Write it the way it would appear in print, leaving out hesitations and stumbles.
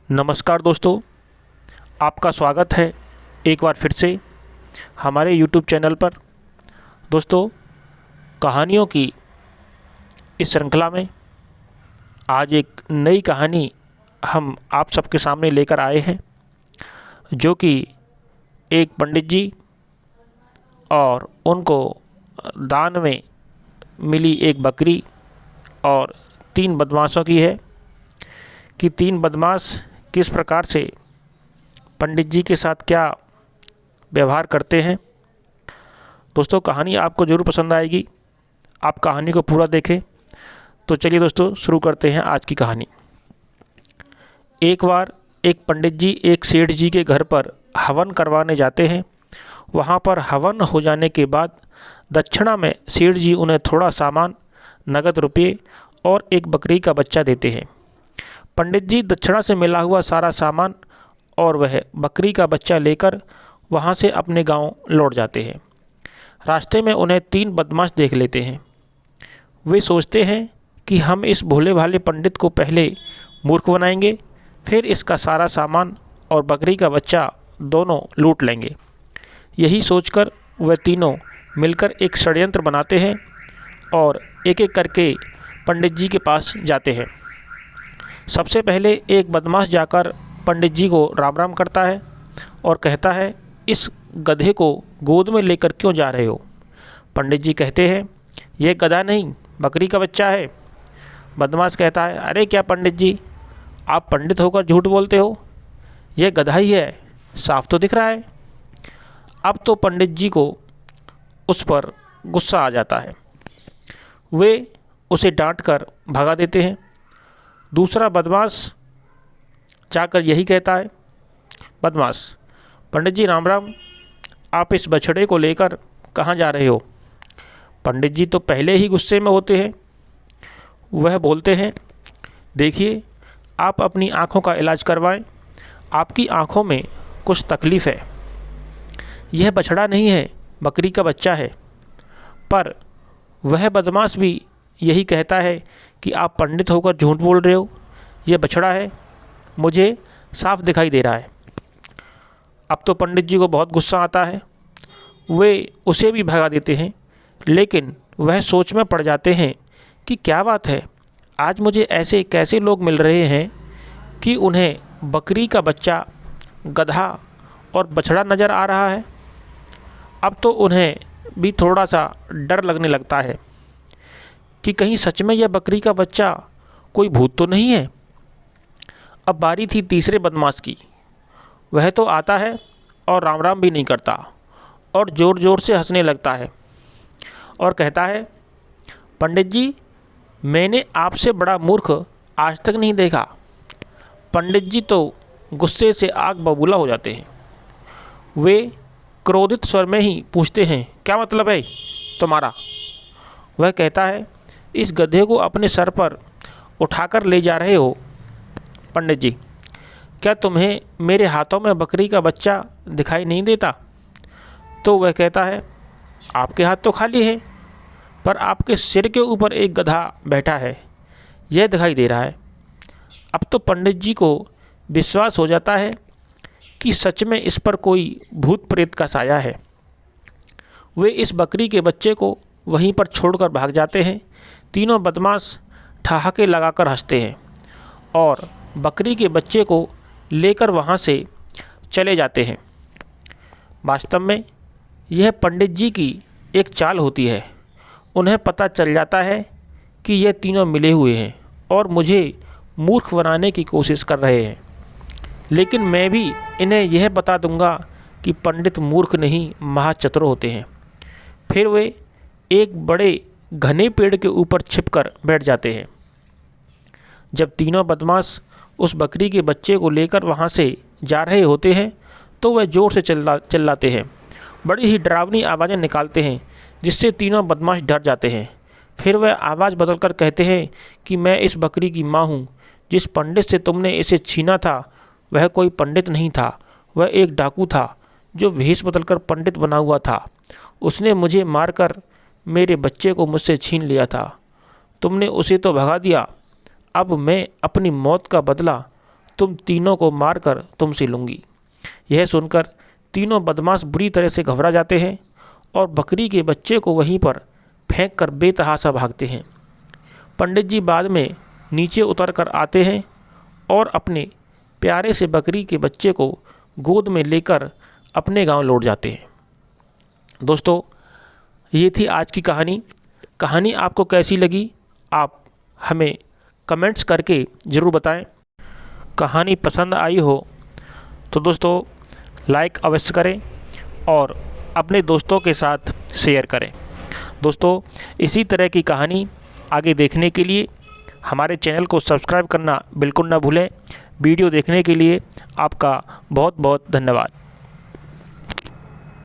नमस्कार दोस्तों, आपका स्वागत है एक बार फिर से हमारे YouTube चैनल पर। दोस्तों, कहानियों की इस श्रृंखला में आज एक नई कहानी हम आप सबके सामने लेकर आए हैं, जो कि एक पंडित जी और उनको दान में मिली एक बकरी और 3 बदमाशों की है कि 3 बदमाश किस प्रकार से पंडित जी के साथ क्या व्यवहार करते हैं। दोस्तों, कहानी आपको ज़रूर पसंद आएगी। आप कहानी को पूरा देखें। तो चलिए दोस्तों, शुरू करते हैं आज की कहानी। एक बार एक पंडित जी एक सेठ जी के घर पर हवन करवाने जाते हैं। वहाँ पर हवन हो जाने के बाद दक्षिणा में सेठ जी उन्हें थोड़ा सामान, नगद रुपये और एक बकरी का बच्चा देते हैं। पंडित जी दक्षिणा से मिला हुआ सारा सामान और वह बकरी का बच्चा लेकर वहाँ से अपने गांव लौट जाते हैं। रास्ते में उन्हें 3 बदमाश देख लेते हैं। वे सोचते हैं कि हम इस भोले भाले पंडित को पहले मूर्ख बनाएंगे, फिर इसका सारा सामान और बकरी का बच्चा दोनों लूट लेंगे। यही सोचकर वह तीनों मिलकर एक षड्यंत्र बनाते हैं और एक एक करके पंडित जी के पास जाते हैं। सबसे पहले एक बदमाश जाकर पंडित जी को राम राम करता है और कहता है, इस गधे को गोद में लेकर क्यों जा रहे हो? पंडित जी कहते हैं, यह गधा नहीं, बकरी का बच्चा है। बदमाश कहता है, अरे क्या पंडित जी, आप पंडित होकर झूठ बोलते हो, यह गधा ही है, साफ तो दिख रहा है। अब तो पंडित जी को उस पर गुस्सा आ जाता है। वे उसे डांट कर भगा देते हैं। दूसरा बदमाश जाकर यही कहता है, बदमाश, पंडित जी राम राम, आप इस बछड़े को लेकर कहाँ जा रहे हो? पंडित जी तो पहले ही गुस्से में होते हैं। वह बोलते हैं, देखिए, आप अपनी आँखों का इलाज करवाएं, आपकी आँखों में कुछ तकलीफ़ है। यह बछड़ा नहीं है, बकरी का बच्चा है। पर वह बदमाश भी यही कहता है कि आप पंडित होकर झूठ बोल रहे हो, यह बछड़ा है, मुझे साफ दिखाई दे रहा है। अब तो पंडित जी को बहुत गुस्सा आता है। वे उसे भी भगा देते हैं, लेकिन वह सोच में पड़ जाते हैं कि क्या बात है, आज मुझे ऐसे कैसे लोग मिल रहे हैं कि उन्हें बकरी का बच्चा, गधा और बछड़ा नज़र आ रहा है। अब तो उन्हें भी थोड़ा सा डर लगने लगता है कि कहीं सच में यह बकरी का बच्चा कोई भूत तो नहीं है। अब बारी थी तीसरे बदमाश की। वह तो आता है और राम राम भी नहीं करता और ज़ोर ज़ोर से हंसने लगता है और कहता है, पंडित जी, मैंने आपसे बड़ा मूर्ख आज तक नहीं देखा। पंडित जी तो गुस्से से आग बबूला हो जाते हैं। वे क्रोधित स्वर में ही पूछते हैं, क्या मतलब है तुम्हारा? वह कहता है, इस गधे को अपने सर पर उठाकर ले जा रहे हो पंडित जी, क्या तुम्हें मेरे हाथों में बकरी का बच्चा दिखाई नहीं देता? तो वह कहता है, आपके हाथ तो खाली हैं, पर आपके सिर के ऊपर एक गधा बैठा है, यह दिखाई दे रहा है। अब तो पंडित जी को विश्वास हो जाता है कि सच में इस पर कोई भूत प्रेत का साया है। वे इस बकरी के बच्चे को वहीं पर छोड़कर भाग जाते हैं। तीनों बदमाश ठहाके लगाकर हंसते हैं और बकरी के बच्चे को लेकर वहाँ से चले जाते हैं। वास्तव में यह पंडित जी की एक चाल होती है। उन्हें पता चल जाता है कि ये तीनों मिले हुए हैं और मुझे मूर्ख बनाने की कोशिश कर रहे हैं, लेकिन मैं भी इन्हें यह बता दूंगा कि पंडित मूर्ख नहीं, महाचतुर होते हैं। फिर वे एक बड़े घने पेड़ के ऊपर छिपकर बैठ जाते हैं। जब तीनों बदमाश उस बकरी के बच्चे को लेकर वहाँ से जा रहे होते हैं तो वह ज़ोर से चिल्लाते हैं, बड़ी ही डरावनी आवाज़ें निकालते हैं, जिससे तीनों बदमाश डर जाते हैं। फिर वह आवाज़ बदलकर कहते हैं कि मैं इस बकरी की माँ हूँ। जिस पंडित से तुमने इसे छीना था वह कोई पंडित नहीं था, वह एक डाकू था जो वेश बदलकर पंडित बना हुआ था। उसने मुझे मारकर मेरे बच्चे को मुझसे छीन लिया था। तुमने उसे तो भगा दिया, अब मैं अपनी मौत का बदला तुम तीनों को मारकर तुमसे लूँगी। यह सुनकर तीनों बदमाश बुरी तरह से घबरा जाते हैं और बकरी के बच्चे को वहीं पर फेंक कर बेतहाशा भागते हैं। पंडित जी बाद में नीचे उतर कर आते हैं और अपने प्यारे से बकरी के बच्चे को गोद में लेकर अपने गांव लौट जाते हैं। दोस्तों, ये थी आज की कहानी। कहानी आपको कैसी लगी आप हमें कमेंट्स करके ज़रूर बताएं। कहानी पसंद आई हो तो दोस्तों लाइक अवश्य करें और अपने दोस्तों के साथ शेयर करें। दोस्तों, इसी तरह की कहानी आगे देखने के लिए हमारे चैनल को सब्सक्राइब करना बिल्कुल ना भूलें। वीडियो देखने के लिए आपका बहुत बहुत धन्यवाद।